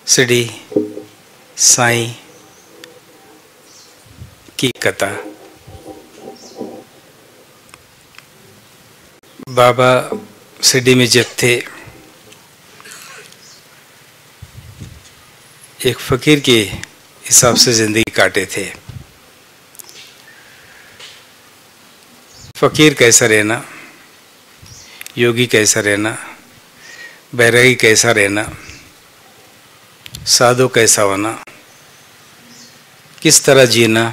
शिरडी साईं की कथा। बाबा शिरडी में जब थे, एक फकीर के हिसाब से जिंदगी काटे थे। फकीर कैसा रहना, योगी कैसा रहना, बैरागी कैसा रहना, साधु कैसा होना, किस तरह जीना,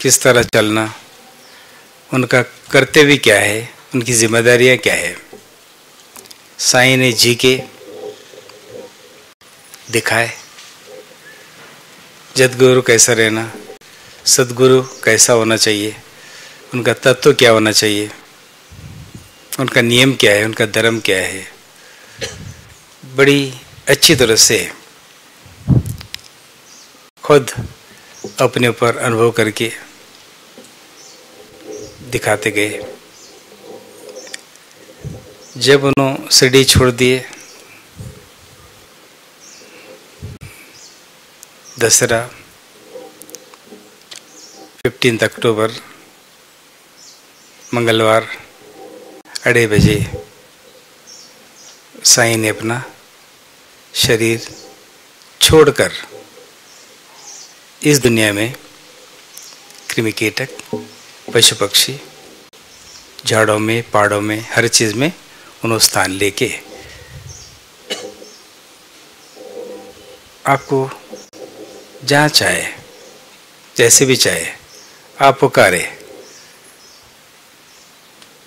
किस तरह चलना, उनका कर्तव्य क्या है, उनकी जिम्मेदारियां क्या है, साईं ने जी के दिखाए। जदगुरु कैसा रहना, सदगुरु कैसा होना चाहिए, उनका तत्व क्या होना चाहिए, उनका नियम क्या है, उनका धर्म क्या है, बड़ी अच्छी तरह से खुद अपने ऊपर अनुभव करके दिखाते गए। जब उन्होंने शिरडी छोड़ दिए, दशहरा 15 अक्टूबर मंगलवार 2:30 बजे साईं ने अपना शरीर छोड़कर इस दुनिया में कृमि कीटक, पशु पक्षी, झाड़ों में, पहाड़ों में, हर चीज़ में उन्होंने स्थान लेके आपको जहाँ चाहे, जैसे भी चाहे आप पुकारे,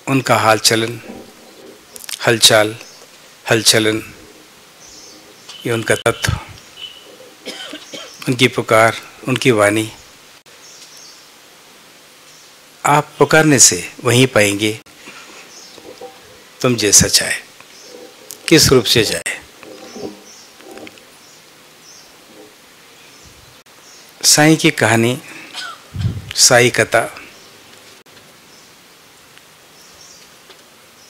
उनका हाल चलन, हलचाल, हलचलन, ये उनका तत्व, उनकी पुकार, उनकी वाणी, आप पुकारने से वहीं पाएंगे तुम जैसा चाहे, किस रूप से चाहे। साईं की कहानी, साई कथा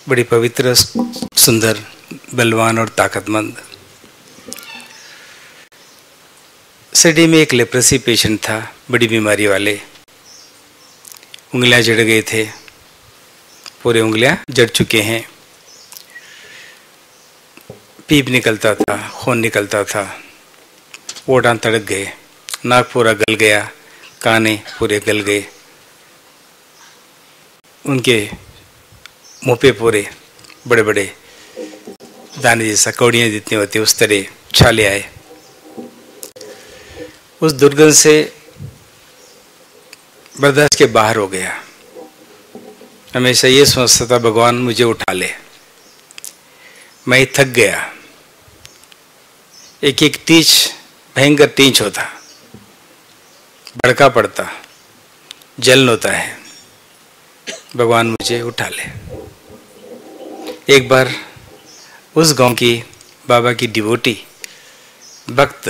बड़ी पवित्र, सुंदर, बलवान और ताकतमंद। शिरडी में एक लेप्रेसी पेशेंट था, बड़ी बीमारी वाले, उंगलियां जड़ गए थे, पूरे उंगलियां जड़ चुके हैं, पीप निकलता था, खून निकलता था, ओठां तड़क गए, नाक पूरा गल गया, काने पूरे गल गए, उनके मुंह पे पूरे बड़े बड़े दाने जैसा, कौड़ियाँ जितनी होती उस तरह छाले आए। उस दुर्गंध से बर्दाश्त के बाहर हो गया। हमेशा ये सोचता था भगवान मुझे उठा ले, मैं थक गया। एक एक टीच भयंकर टीच होता, भड़का पड़ता, जलन होता है, भगवान मुझे उठा ले। एक बार उस गांव की बाबा की डिवोटी भक्त,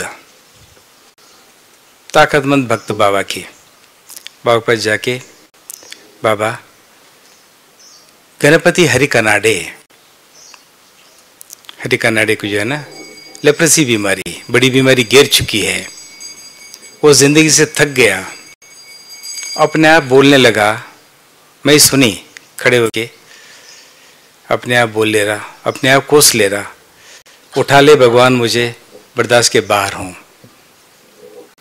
ताकतमंद भक्त बाबा की, बाबा पर जाके, बाबा गणपति हरि कनाडे को जो है ना, लेप्रेसी बीमारी, बड़ी बीमारी घेर चुकी है, वो जिंदगी से थक गया, अपने आप बोलने लगा। मैं सुनी, खड़े होके अपने आप बोल ले रहा, अपने आप कोस ले रहा, उठा ले भगवान, मुझे बर्दाश्त के बाहर हूं।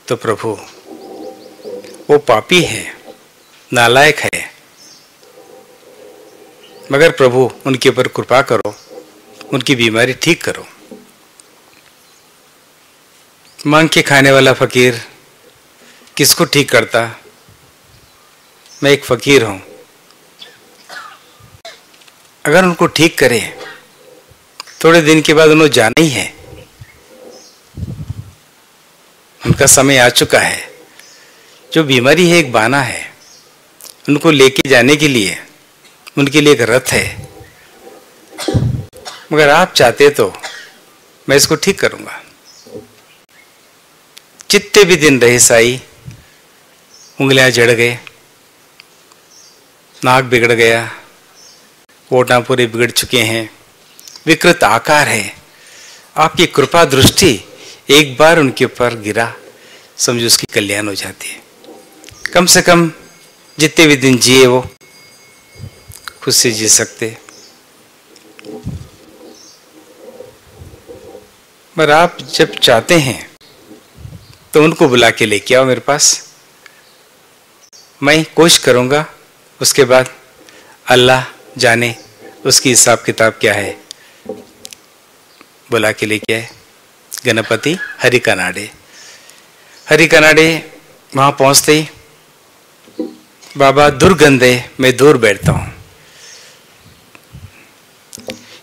तो प्रभु वो पापी है, नालायक है, मगर प्रभु उनके ऊपर कृपा करो, उनकी बीमारी ठीक करो। मांग के खाने वाला फकीर किसको ठीक करता? मैं एक फकीर हूं, अगर उनको ठीक करे, थोड़े दिन के बाद उन्हें जाना ही है, उनका समय आ चुका है। जो बीमारी है एक बहाना है, उनको लेके जाने के लिए उनके लिए एक रथ है, मगर आप चाहते तो मैं इसको ठीक करूंगा। जितने भी दिन रहे साई, उंगलियां जड़ गए, नाक बिगड़ गया, ओठां पूरे बिगड़ चुके हैं, विकृत आकार है। आपकी कृपा दृष्टि एक बार उनके ऊपर गिरा, समझो उसकी कल्याण हो जाती है। कम से कम जितने भी दिन जिए वो खुद से जी सकते। पर आप जब चाहते हैं तो उनको बुला के लेके आओ मेरे पास, मैं कोशिश करूंगा। उसके बाद अल्लाह जाने उसकी हिसाब किताब क्या है। बुला के लेके आए गणपति हरिकनाडे। हरिकनाडे वहां पहुंचते ही, बाबा दुर्गंध है, मैं दूर बैठता हूं।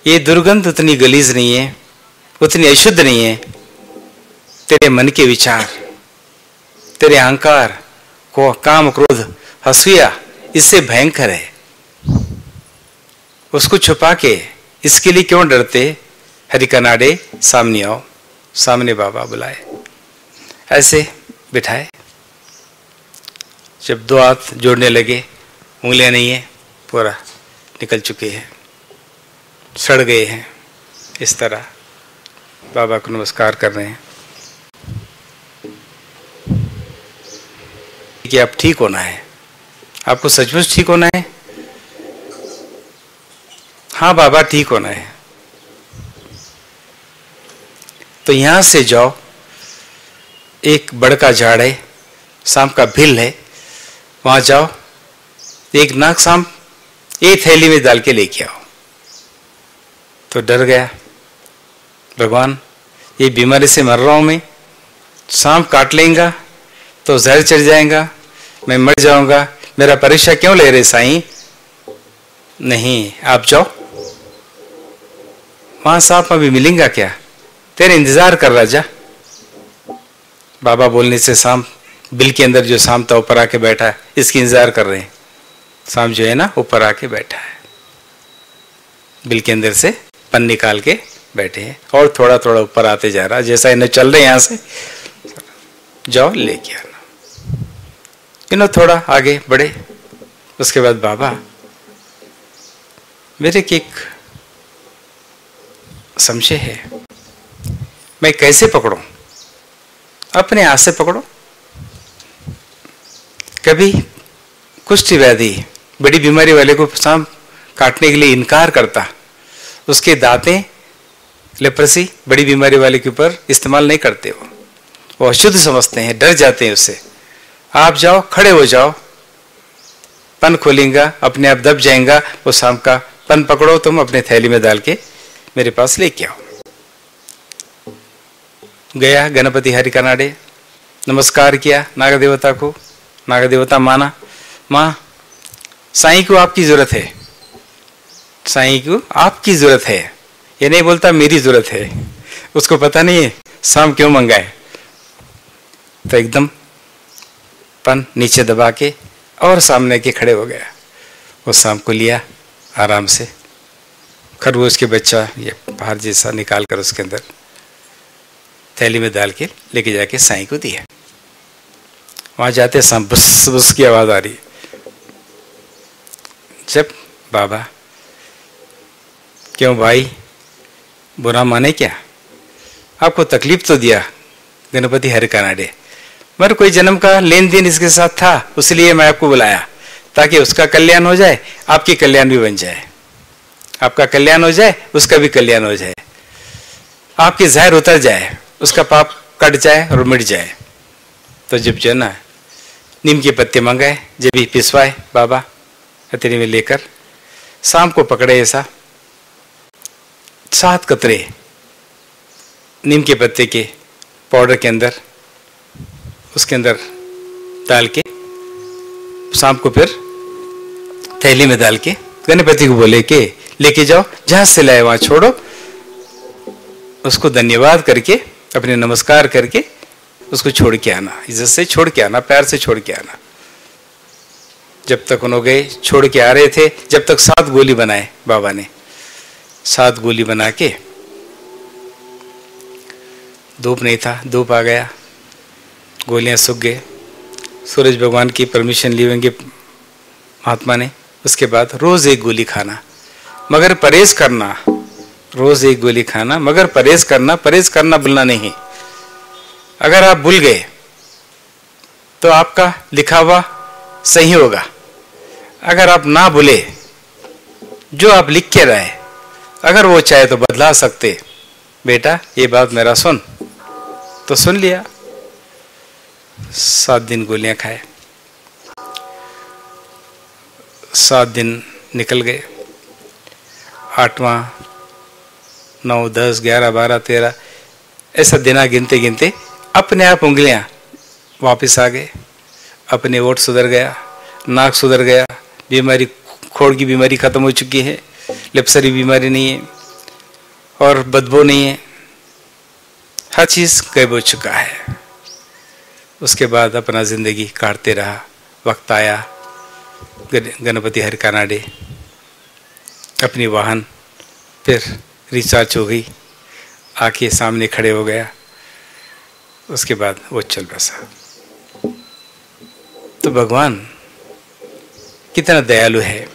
ये दुर्गंध उतनी गलीज नहीं है, उतनी अशुद्ध नहीं है। तेरे मन के विचार, तेरे अहंकार को, काम क्रोध हसूया, इससे भयंकर है। उसको छुपा के इसके लिए क्यों डरते? हरिकनाडे सामने आओ। सामने बाबा बुलाए, ऐसे बिठाए। जब दो हाथ जोड़ने लगे, उंगलियां नहीं है, पूरा निकल चुके हैं, सड़ गए हैं। इस तरह बाबा को नमस्कार कर रहे हैं कि आप ठीक होना है, आपको सचमुच ठीक होना है। हाँ बाबा ठीक होना है। तो यहां से जाओ, एक बड़ का झाड़ है, शाम का भिल है, वहां जाओ, एक नाग शाम एक थैली में डाल के लेके आओ। तो डर गया, भगवान ये बीमारी से मर रहा हूं मैं, सांप काट लेगा तो जहर चढ़ जाएगा, मैं मर जाऊंगा, मेरा परीक्षा क्यों ले रहे साईं? नहीं, आप जाओ, वहां सांप अभी मिलेगा क्या? तेरे इंतजार कर रहा, जा। बाबा बोलने से सांप, बिल के अंदर जो सांप था ऊपर आके बैठा है, इसकी इंतजार कर रहे हैं। सांप जो है ना ऊपर आके बैठा है, बिल के अंदर से पन निकाल के बैठे हैं और थोड़ा थोड़ा ऊपर आते जा रहा, जैसा इन्हें चल रहे हैं यहां से। जाओ लेके आना। इन्हों थोड़ा आगे बढ़े। उसके बाद बाबा, मेरे की एक संशय है, मैं कैसे पकड़ूं? अपने हाथ से पकड़ो। कभी कुष्ठ व्याधि, बड़ी बीमारी वाले को सांप काटने के लिए इनकार करता, उसके दांतें लेप्रेसी बड़ी बीमारी वाले के ऊपर इस्तेमाल नहीं करते, वो अशुद्ध समझते हैं, डर जाते हैं उससे। आप जाओ, खड़े हो जाओ, पन खोलेगा, अपने आप दब जाएगा वो सांप का। पन पकड़ो तुम, अपने थैली में डाल के मेरे पास लेके आओ। गया गणपति हरिकनाडे, नमस्कार किया नाग देवता को। नाग देवता माना, माँ साईं को आपकी जरूरत है, साईं को आपकी जरूरत है। ये नहीं बोलता मेरी जरूरत है, उसको पता नहीं है सांप क्यों मंगाए। तो एकदम पन नीचे दबा के और सामने के खड़े हो गया। वो सांप को लिया आराम से, खरगोश के बच्चा ये बाहर जैसा निकाल कर उसके अंदर थैली में डाल के लेके जाके साईं को दिया। वहां जाते सांप बुस बुस की आवाज आ रही। जब बाबा, क्यों भाई बुरा माने क्या? आपको तकलीफ तो दिया गणपति हरिकनाडे, मगर कोई जन्म का लेन देन इसके साथ था, इसलिए मैं आपको बुलाया ताकि उसका कल्याण हो जाए, आपकी कल्याण भी बन जाए। आपका कल्याण हो जाए, उसका भी कल्याण हो जाए, आपकी जहर उतर जाए, उसका पाप कट जाए और मिट जाए। तो जब जो ना नीम के पत्ते मंगाए, जब भी पिसवाए बाबा हथेली में लेकर, शाम को पकड़े ऐसा 7 कतरे नीम के पत्ते के पाउडर के अंदर, उसके अंदर डाल के शाम को फिर थैली में डाल के गणपति को बोले कि लेके जाओ, जहां से लाए वहां छोड़ो। उसको धन्यवाद करके, अपने नमस्कार करके उसको छोड़ के आना, इज्जत से छोड़ के आना, प्यार से छोड़ के आना। जब तक उन्होंने गए, छोड़ के आ रहे थे, जब तक 7 गोली बनाए बाबा ने। 7 गोली बना के, धूप नहीं था, धूप आ गया, गोलियां सूख गए। सूरज भगवान की परमिशन ली होंगे महात्मा ने। उसके बाद रोज 1 गोली खाना, मगर परहेज करना। रोज 1 गोली खाना, मगर परहेज करना, परहेज करना भूलना नहीं। अगर आप भूल गए तो आपका लिखा हुआ सही होगा। अगर आप ना भूले, जो आप लिख के रहे, अगर वो चाहे तो बदला सकते। बेटा ये बात मेरा सुन, तो सुन लिया। 7 दिन गोलियां खाए, 7 दिन निकल गए। 8वां, 9, 10, 11, 12, 13 ऐसा दिना गिनते गिनते अपने आप उंगलियां वापस आ गए। अपने ओठ सुधर गया, नाक सुधर गया, बीमारी, खोड़ की बीमारी खत्म हो चुकी है, लिप्सरी बीमारी नहीं है और बदबू नहीं है, हर चीज गायब हो चुका है। उसके बाद अपना जिंदगी काटते रहा। वक्त आया, गणपति हरि कानाडे अपनी वाहन फिर रिचार्ज हो गई, आके सामने खड़े हो गया। उसके बाद वो चल बसा। तो भगवान कितना दयालु है,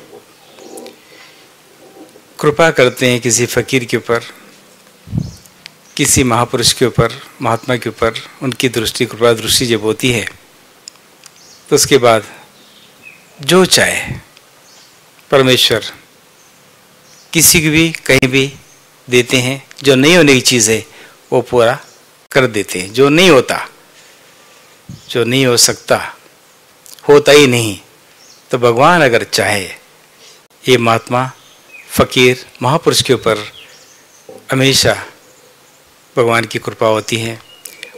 कृपा करते हैं किसी फकीर के ऊपर, किसी महापुरुष के ऊपर, महात्मा के ऊपर। उनकी दृष्टि, कृपा दृष्टि जब होती है तो उसके बाद जो चाहे परमेश्वर किसी को भी कहीं भी देते हैं। जो नहीं होने की चीज़ है वो पूरा कर देते हैं। जो नहीं होता, जो नहीं हो सकता, होता ही नहीं, तो भगवान अगर चाहे, ये महात्मा, फकीर, महापुरुष के ऊपर हमेशा भगवान की कृपा होती है।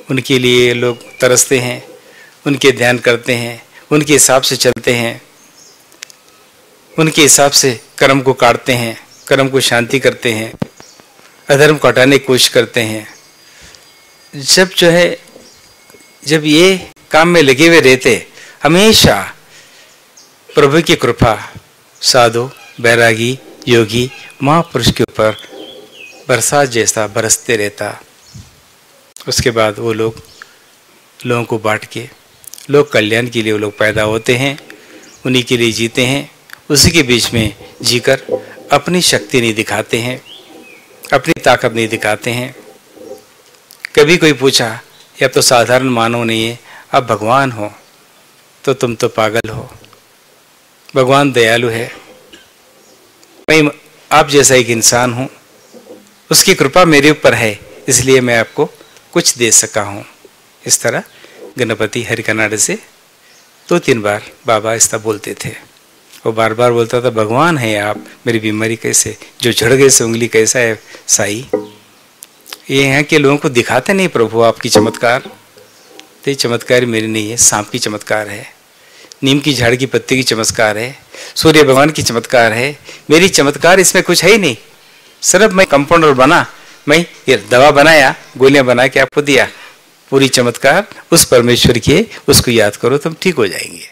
उनके लिए लोग तरसते हैं, उनके ध्यान करते हैं, उनके हिसाब से चलते हैं, उनके हिसाब से कर्म को काटते हैं, कर्म को शांति करते हैं, अधर्म को हटाने की कोशिश करते हैं। जब जो है, जब ये काम में लगे हुए रहते, हमेशा प्रभु की कृपा साधु, बैरागी, योगी, महापुरुष के ऊपर बरसात जैसा बरसते रहता। उसके बाद वो लोगों को बांट के, लोग कल्याण के लिए वो लोग पैदा होते हैं, उन्हीं के लिए जीते हैं। उसी के बीच में जीकर अपनी शक्ति नहीं दिखाते हैं, अपनी ताकत नहीं दिखाते हैं। कभी कोई पूछा, ये अब तो साधारण मानव नहीं है, अब भगवान हो, तो तुम तो पागल हो। भगवान दयालु है। मैं आप जैसा एक इंसान हूँ, उसकी कृपा मेरे ऊपर है, इसलिए मैं आपको कुछ दे सका हूँ। इस तरह गणपति हरि कानाडे से 2-3 बार बाबा ऐसा बोलते थे। वो बार बार बोलता था, भगवान है आप, मेरी बीमारी कैसे, जो झड़ गए से उंगली कैसा है साई। ये यहाँ के लोगों को दिखाते नहीं प्रभु आपकी चमत्कार। तो ये चमत्कार मेरी नहीं है, सांप की चमत्कार है, नीम की झाड़ की पत्ती की चमत्कार है, सूर्य भगवान की चमत्कार है। मेरी चमत्कार इसमें कुछ है ही नहीं। सिर्फ मैं कंपाउंडर बना, मैं ये दवा बनाया, गोलियां बना के आपको दिया। पूरी चमत्कार उस परमेश्वर की है, उसको याद करो, तुम ठीक हो जाएंगे।